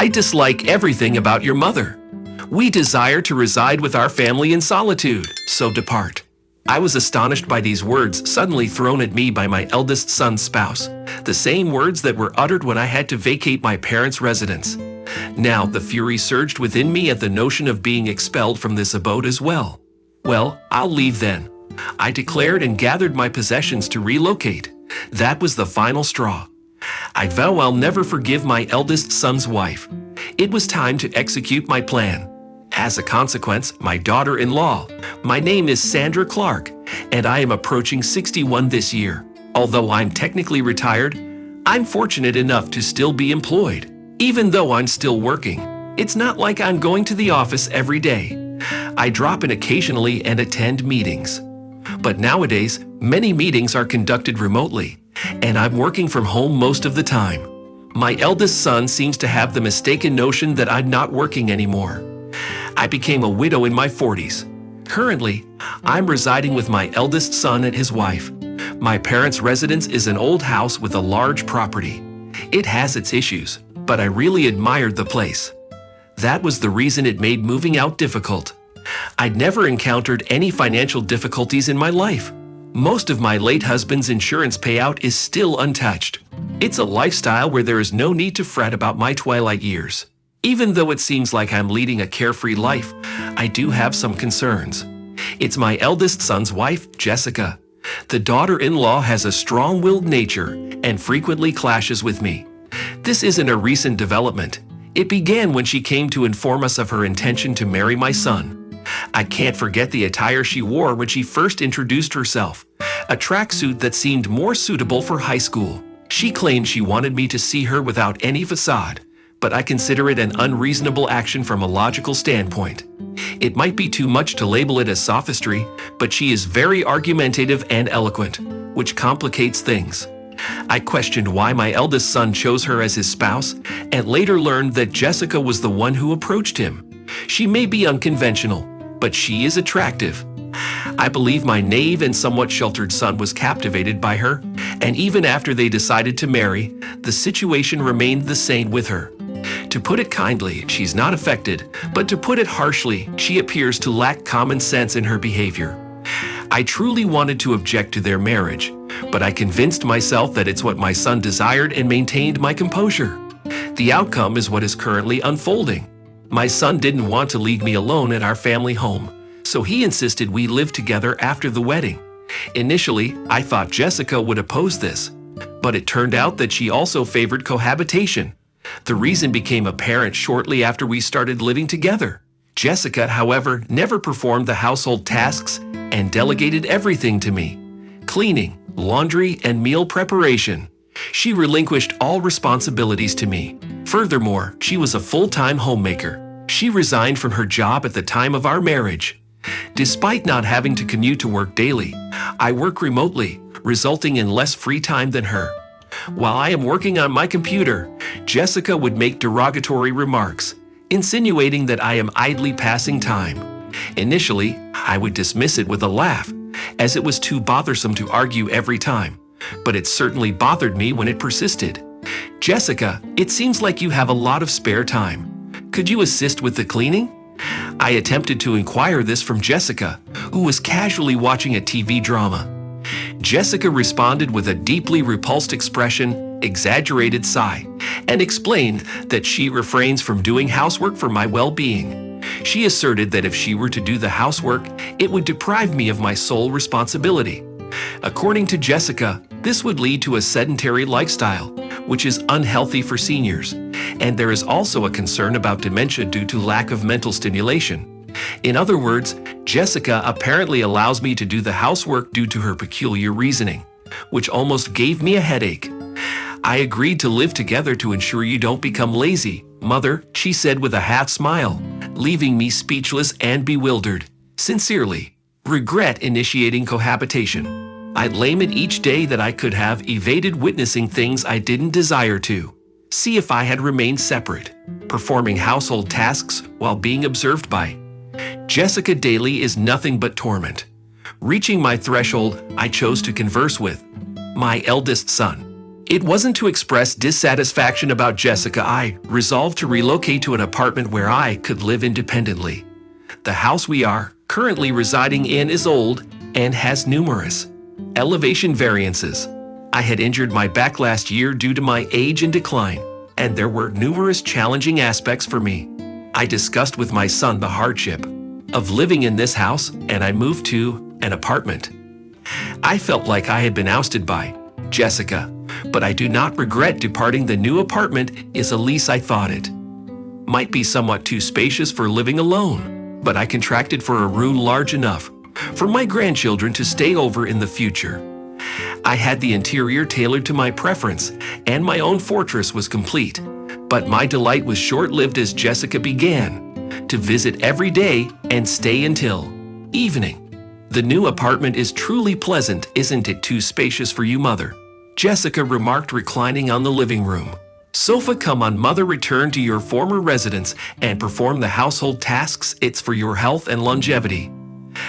I dislike everything about your mother. We desire to reside with our family in solitude, so depart." I was astonished by these words suddenly thrown at me by my eldest son's spouse, the same words that were uttered when I had to vacate my parents' residence. Now the fury surged within me at the notion of being expelled from this abode as well. "Well, I'll leave then," I declared, and gathered my possessions to relocate. That was the final straw. I vow I'll never forgive my eldest son's wife. It was time to execute my plan. As a consequence, my daughter-in-law, my name is Sandra Clark, and I am approaching 61 this year. Although I'm technically retired, I'm fortunate enough to still be employed. Even though I'm still working, it's not like I'm going to the office every day. I drop in occasionally and attend meetings. But nowadays, many meetings are conducted remotely, and I'm working from home most of the time. My eldest son seems to have the mistaken notion that I'm not working anymore. I became a widow in my 40s. Currently, I'm residing with my eldest son and his wife. My parents' residence is an old house with a large property. It has its issues, but I really admired the place. That was the reason it made moving out difficult. I'd never encountered any financial difficulties in my life. Most of my late husband's insurance payout is still untouched. It's a lifestyle where there is no need to fret about my twilight years. Even though it seems like I'm leading a carefree life, I do have some concerns. It's my eldest son's wife, Jessica. The daughter-in-law has a strong-willed nature and frequently clashes with me. This isn't a recent development. It began when she came to inform us of her intention to marry my son. I can't forget the attire she wore when she first introduced herself, a tracksuit that seemed more suitable for high school. She claimed she wanted me to see her without any facade, but I consider it an unreasonable action from a logical standpoint. It might be too much to label it as sophistry, but she is very argumentative and eloquent, which complicates things. I questioned why my eldest son chose her as his spouse, and later learned that Jessica was the one who approached him. She may be unconventional, but she is attractive. I believe my naive and somewhat sheltered son was captivated by her, and even after they decided to marry, the situation remained the same with her. To put it kindly, she's not affected, but to put it harshly, she appears to lack common sense in her behavior. I truly wanted to object to their marriage, but I convinced myself that it's what my son desired and maintained my composure. The outcome is what is currently unfolding. My son didn't want to leave me alone at our family home, so he insisted we live together after the wedding. Initially, I thought Jessica would oppose this, but it turned out that she also favored cohabitation. The reason became apparent shortly after we started living together. Jessica, however, never performed the household tasks and delegated everything to me: cleaning, laundry, and meal preparation. She relinquished all responsibilities to me. Furthermore, she was a full-time homemaker. She resigned from her job at the time of our marriage. Despite not having to commute to work daily, I work remotely, resulting in less free time than her. While I am working on my computer, Jessica would make derogatory remarks, insinuating that I am idly passing time. Initially, I would dismiss it with a laugh, as it was too bothersome to argue every time, but it certainly bothered me when it persisted. "Jessica, it seems like you have a lot of spare time. Could you assist with the cleaning?" I attempted to inquire this from Jessica, who was casually watching a TV drama. Jessica responded with a deeply repulsed expression, exaggerated sigh, and explained that she refrains from doing housework for my well-being. She asserted that if she were to do the housework, it would deprive me of my sole responsibility. According to Jessica, this would lead to a sedentary lifestyle, which is unhealthy for seniors, and there is also a concern about dementia due to lack of mental stimulation. In other words, Jessica apparently allows me to do the housework due to her peculiar reasoning, which almost gave me a headache. "I agreed to live together to ensure you don't become lazy, Mother," she said with a half smile, leaving me speechless and bewildered. Sincerely, regret initiating cohabitation. I'd lament each day that I could have evaded witnessing things I didn't desire to. See if I had remained separate, performing household tasks while being observed by Jessica daily is nothing but torment. Reaching my threshold, I chose to converse with my eldest son. It wasn't to express dissatisfaction about Jessica. I resolved to relocate to an apartment where I could live independently. The house we are currently residing in is old and has numerous elevation variances. I had injured my back last year due to my age and decline, and there were numerous challenging aspects for me. I discussed with my son the hardship of living in this house, and I moved to an apartment. I felt like I had been ousted by Jessica, but I do not regret departing. The new apartment is at least I thought it might be somewhat too spacious for living alone, but I contracted for a room large enough for my grandchildren to stay over in the future. I had the interior tailored to my preference, and my own fortress was complete. But my delight was short-lived as Jessica began to visit every day and stay until evening. The new apartment is truly pleasant. Isn't it too spacious for you, Mother? Jessica remarked, reclining on the living room sofa. Come on, Mother, return to your former residence and perform the household tasks. It's for your health and longevity.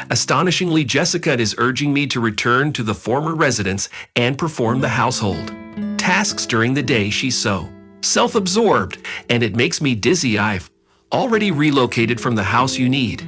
Astonishingly, Jessica is urging me to return to the former residence and perform the household tasks during the day. She's so self-absorbed, and it makes me dizzy. I've already relocated from the house. You need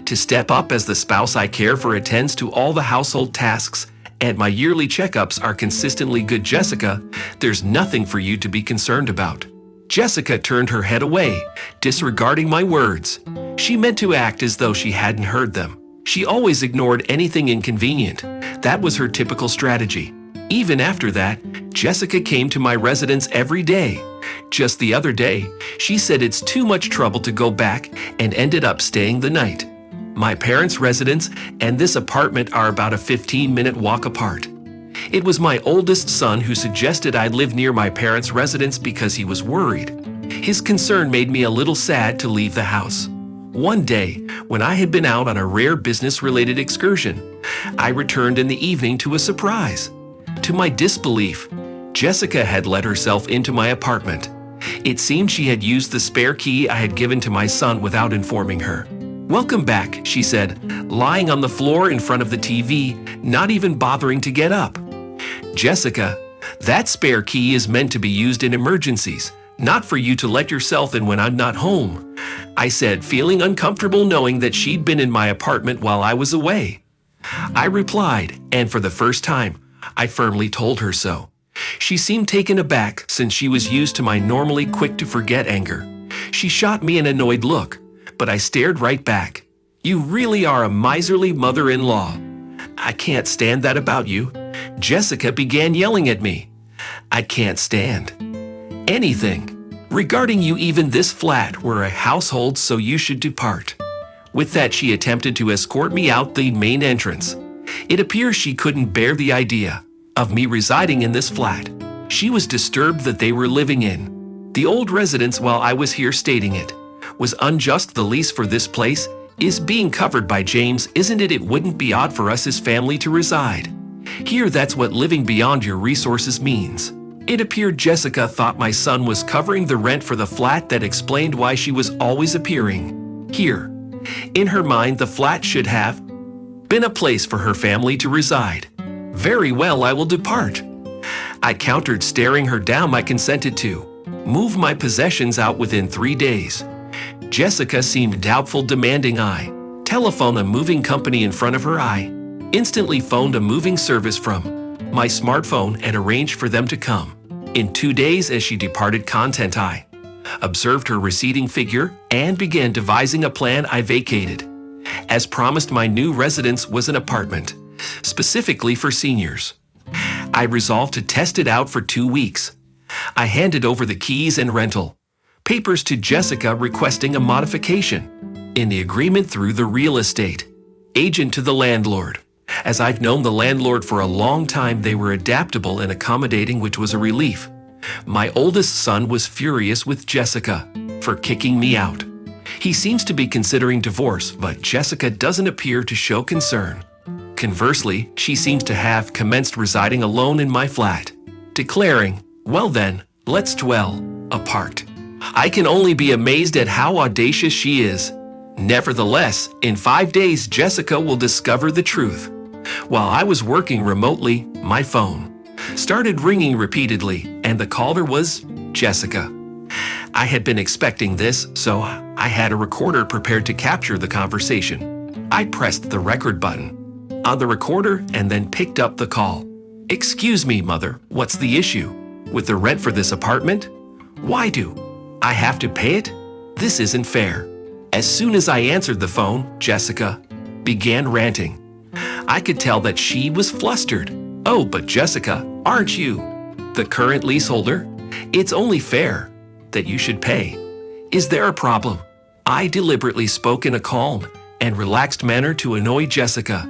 to step up as the spouse I care for attends to all the household tasks, and my yearly checkups are consistently good. Jessica, there's nothing for you to be concerned about. Jessica turned her head away, disregarding my words. She meant to act as though she hadn't heard them. She always ignored anything inconvenient. That was her typical strategy. Even after that, Jessica came to my residence every day. Just the other day, she said it's too much trouble to go back and ended up staying the night. My parents' residence and this apartment are about a 15-minute walk apart. It was my oldest son who suggested I live near my parents' residence because he was worried. His concern made me a little sad to leave the house. One day, when I had been out on a rare business-related excursion, I returned in the evening to a surprise. To my disbelief, Jessica had let herself into my apartment. It seemed she had used the spare key I had given to my son without informing her. "Welcome back," she said, lying on the floor in front of the TV, not even bothering to get up. "Jessica, that spare key is meant to be used in emergencies, not for you to let yourself in when I'm not home," I said, feeling uncomfortable knowing that she'd been in my apartment while I was away. I replied, and for the first time, I firmly told her so. She seemed taken aback since she was used to my normally quick-to-forget anger. She shot me an annoyed look, but I stared right back. "You really are a miserly mother-in-law. I can't stand that about you." Jessica began yelling at me. "I can't stand anything regarding you, even this flat. We're a household, so you should depart." With that, she attempted to escort me out the main entrance. It appears she couldn't bear the idea of me residing in this flat. She was disturbed that they were living in the old residence while I was here, stating it was unjust. The lease for this place is being covered by James, isn't it? It wouldn't be odd for us as family to reside here. That's what living beyond your resources means. It appeared Jessica thought my son was covering the rent for the flat. That explained why she was always appearing here. In her mind, the flat should have been a place for her family to reside. "Very well, I will depart," I countered, staring her down. I consented to move my possessions out within 3 days. Jessica seemed doubtful, demanding I telephone a moving company in front of her. I instantly phoned a moving service from my smartphone and arranged for them to come in 2 days. As she departed, I observed her receding figure and began devising a plan. I vacated. As promised, my new residence was an apartment specifically for seniors. I resolved to test it out for 2 weeks. I handed over the keys and rental papers to Jessica, requesting a modification in the agreement through the real estate agent to the landlord. As I've known the landlord for a long time, they were adaptable and accommodating, which was a relief. My oldest son was furious with Jessica for kicking me out. He seems to be considering divorce, but Jessica doesn't appear to show concern. Conversely, she seems to have commenced residing alone in my flat, declaring, "Well then, let's dwell apart." I can only be amazed at how audacious she is. Nevertheless, in 5 days, Jessica will discover the truth. While I was working remotely, my phone started ringing repeatedly, and the caller was Jessica. I had been expecting this, so I had a recorder prepared to capture the conversation. I pressed the record button on the recorder and then picked up the call. "Excuse me, Mother, what's the issue? With the rent for this apartment? Why do I have to pay it? This isn't fair." As soon as I answered the phone, Jessica began ranting. I could tell that she was flustered. "Oh, but Jessica, aren't you the current leaseholder? It's only fair that you should pay. Is there a problem?" I deliberately spoke in a calm and relaxed manner to annoy Jessica.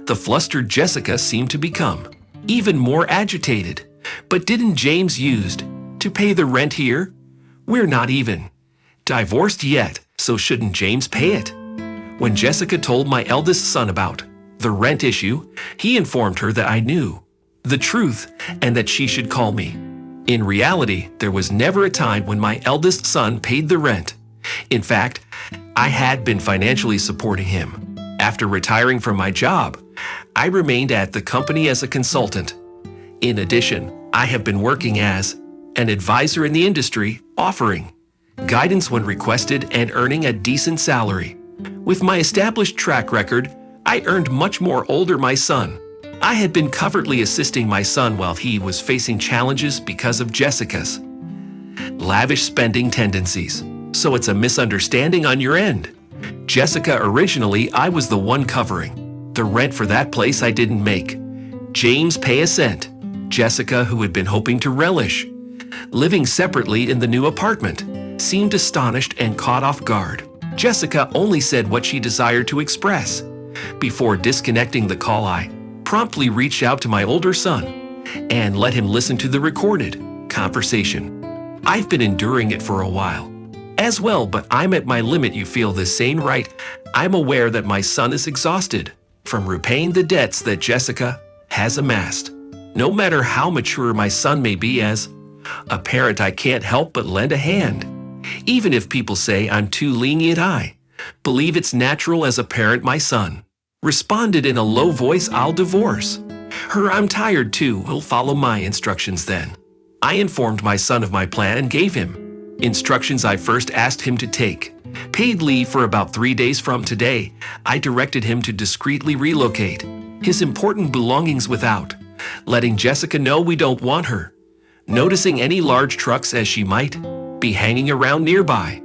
The flustered Jessica seemed to become even more agitated. "But didn't James used to pay the rent here? We're not even divorced yet, so shouldn't James pay it?" When Jessica told my eldest son about the rent issue, he informed her that I knew the truth and that she should call me. In reality, there was never a time when my eldest son paid the rent. In fact, I had been financially supporting him. After retiring from my job, I remained at the company as a consultant. In addition, I have been working as an advisor in the industry, offering guidance when requested and earning a decent salary. With my established track record, I earned much more older my son. I had been covertly assisting my son while he was facing challenges because of Jessica's lavish spending tendencies. So it's a misunderstanding on your end. Jessica, originally I was the one covering the rent for that place I didn't make James pay a cent. Jessica, who had been hoping to relish living separately in the new apartment, seemed astonished and caught off guard. Jessica only said what she desired to express. Before disconnecting the call, I promptly reached out to my older son and let him listen to the recorded conversation. I've been enduring it for a while as well, but I'm at my limit. You feel the same, right? I'm aware that my son is exhausted from repaying the debts that Jessica has amassed. No matter how mature my son may be, as a parent, I can't help but lend a hand. Even if people say I'm too lenient, I believe it's natural as a parent. My son responded in a low voice, "I'll divorce her. I'm tired too. He'll follow my instructions then." I informed my son of my plan and gave him instructions. I first asked him to take paid leave for about 3 days from today. I directed him to discreetly relocate his important belongings without letting Jessica know we don't want her noticing any large trucks, as she might be hanging around nearby.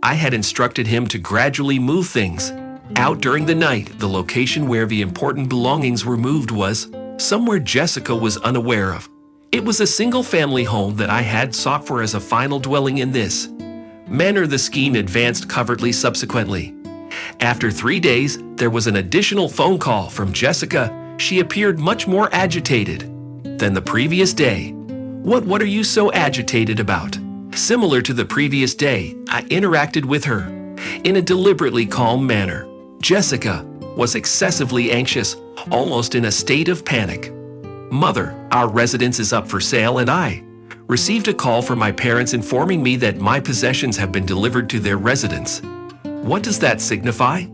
I had instructed him to gradually move things out during the night. The location where the important belongings were moved was somewhere Jessica was unaware of. It was a single-family home that I had sought for as a final dwelling. In this manner, the scheme advanced covertly. Subsequently, after 3 days, there was an additional phone call from Jessica. She appeared much more agitated than the previous day. What are you so agitated about?" Similar to the previous day, I interacted with her in a deliberately calm manner. Jessica was excessively anxious, almost in a state of panic. "Mother, our residence is up for sale, and I received a call from my parents informing me that my possessions have been delivered to their residence." What does that signify?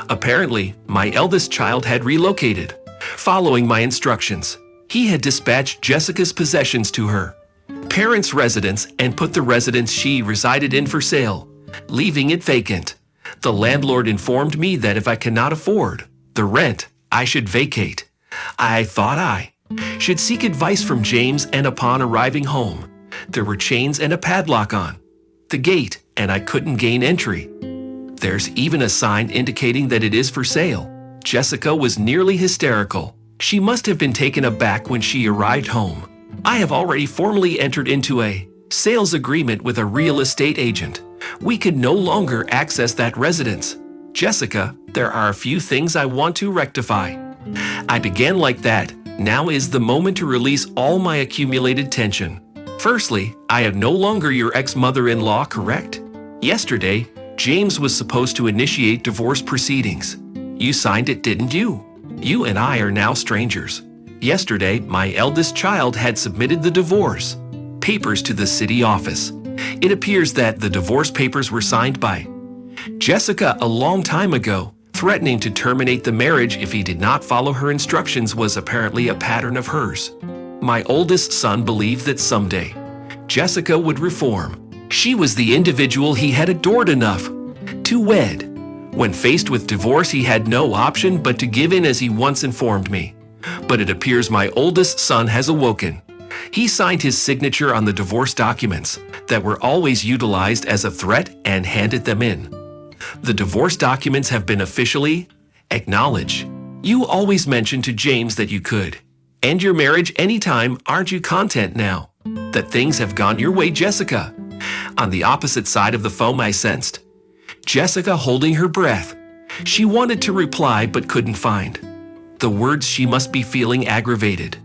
Apparently, my eldest child had relocated. Following my instructions, he had dispatched Jessica's possessions to her parents' residence and put the residence she resided in for sale, leaving it vacant. The landlord informed me that if I cannot afford the rent, I should vacate. I thought I should seek advice from James, and upon arriving home, there were chains and a padlock on the gate, and I couldn't gain entry. There's even a sign indicating that it is for sale. Jessica was nearly hysterical. She must have been taken aback when she arrived home. I have already formally entered into a sales agreement with a real estate agent. We could no longer access that residence. Jessica, there are a few things I want to rectify. I began like that. Now is the moment to release all my accumulated tension. Firstly, I am no longer your ex-mother-in-law, correct? Yesterday, James was supposed to initiate divorce proceedings. You signed it, didn't you? You and I are now strangers. Yesterday, my eldest child had submitted the divorce papers to the city office. It appears that the divorce papers were signed by Jessica a long time ago. Threatening to terminate the marriage if he did not follow her instructions was apparently a pattern of hers. My oldest son believed that someday Jessica would reform. She was the individual he had adored enough to wed. When faced with divorce, he had no option but to give in, as he once informed me. But it appears my oldest son has awoken. He signed his signature on the divorce documents that were always utilized as a threat and handed them in. The divorce documents have been officially acknowledged. You always mentioned to James that you could end your marriage anytime. Aren't you content now that things have gone your way, Jessica? On the opposite side of the phone, I sensed Jessica holding her breath. She wanted to reply but couldn't find the words. She must be feeling aggravated.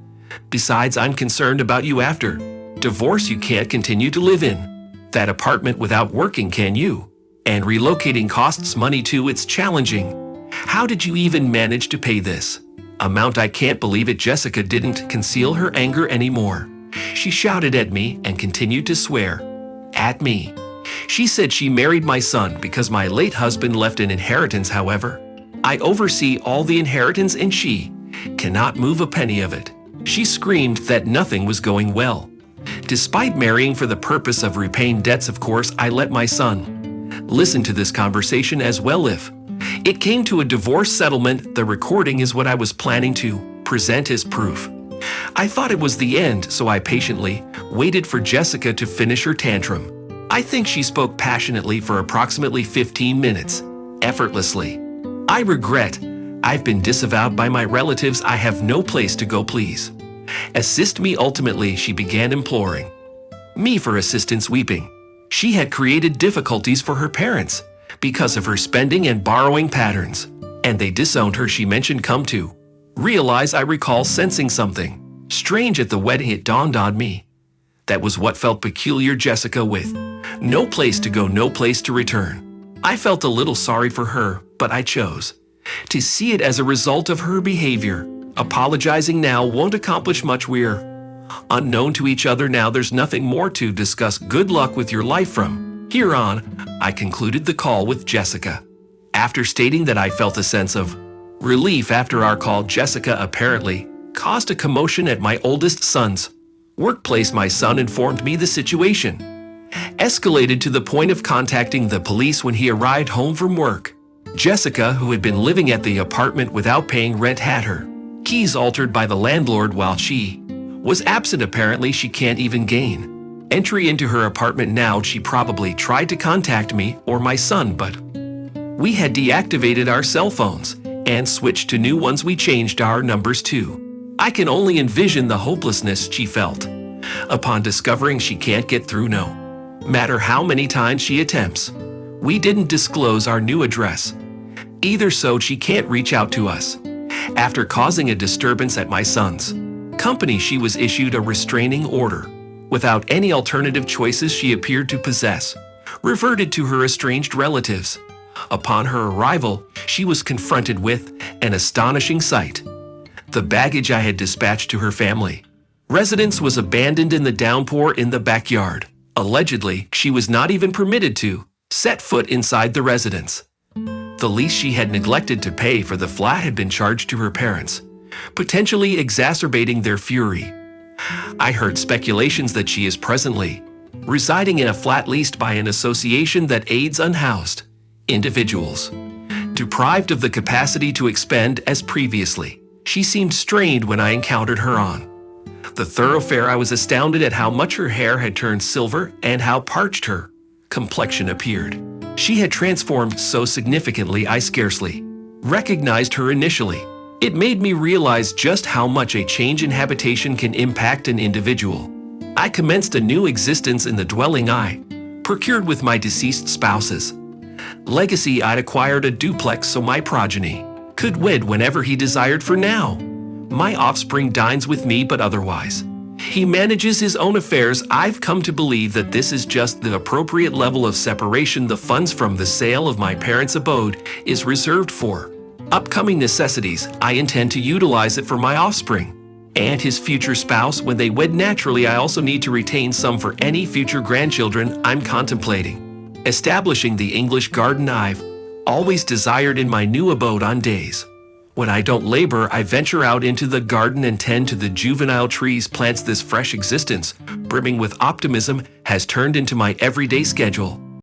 Besides, I'm concerned about you after divorce. You can't continue to live in that apartment without working, can you? And relocating costs money too. It's challenging. How did you even manage to pay this amount? I can't believe it. Jessica didn't conceal her anger anymore. She shouted at me and continued to swear at me. She said she married my son because my late husband left an inheritance. However, I oversee all the inheritance and she cannot move a penny of it. She screamed that nothing was going well. Despite marrying for the purpose of repaying debts, of course, I let my son listen to this conversation as well. If it came to a divorce settlement, the recording is what I was planning to present as proof. I thought it was the end, so I patiently waited for Jessica to finish her tantrum. I think she spoke passionately for approximately 15 minutes, effortlessly. I regret I've been disavowed by my relatives. I have no place to go. Please assist me. Ultimately, she began imploring me for assistance, weeping. She had created difficulties for her parents because of her spending and borrowing patterns, and they disowned her. She mentioned, come to realize, I recall sensing something strange at the wedding. It dawned on me that was what felt peculiar. Jessica with no place to go, no place to return. I felt a little sorry for her, but I chose to see it as a result of her behavior. Apologizing now won't accomplish much. We're unknown to each other now. There's nothing more to discuss. Good luck with your life from here on. I concluded the call with Jessica. After stating that I felt a sense of relief after our call, Jessica apparently caused a commotion at my oldest son's workplace. My son informed me the situation escalated to the point of contacting the police when he arrived home from work. Jessica, who had been living at the apartment without paying rent, had her keys altered by the landlord while she was absent. Apparently, she can't even gain entry into her apartment now. She probably tried to contact me or my son, but we had deactivated our cell phones and switched to new ones. We changed our numbers too. I can only envision the hopelessness she felt upon discovering she can't get through. No matter how many times she attempts, we didn't disclose our new address either, so she can't reach out to us. After causing a disturbance at my son's company, she was issued a restraining order. Without any alternative choices she appeared to possess, reverted to her estranged relatives. Upon her arrival, she was confronted with an astonishing sight. The baggage I had dispatched to her family residence was abandoned in the downpour in the backyard. Allegedly, she was not even permitted to set foot inside the residence. The lease she had neglected to pay for the flat had been charged to her parents, potentially exacerbating their fury. I heard speculations that she is presently residing in a flat leased by an association that aids unhoused individuals, deprived of the capacity to expend as previously. She seemed strained when I encountered her on the thoroughfare. I was astounded at how much her hair had turned silver and how parched her complexion appeared. She had transformed so significantly I scarcely recognized her initially. It made me realize just how much a change in habitation can impact an individual. I commenced a new existence in the dwelling I procured with my deceased spouse's legacy. I'd acquired a duplex so my progeny could wed whenever he desired. For now, my offspring dines with me, but otherwise, he manages his own affairs. I've come to believe that this is just the appropriate level of separation. The funds from the sale of my parents' abode is reserved for upcoming necessities. I intend to utilize it for my offspring and his future spouse when they wed. Naturally, I also need to retain some for any future grandchildren. I'm contemplating establishing the English garden I've always desired in my new abode. On days When I don't labor, I venture out into the garden and tend to the juvenile trees. Plants. This fresh existence, brimming with optimism, has turned into my everyday schedule.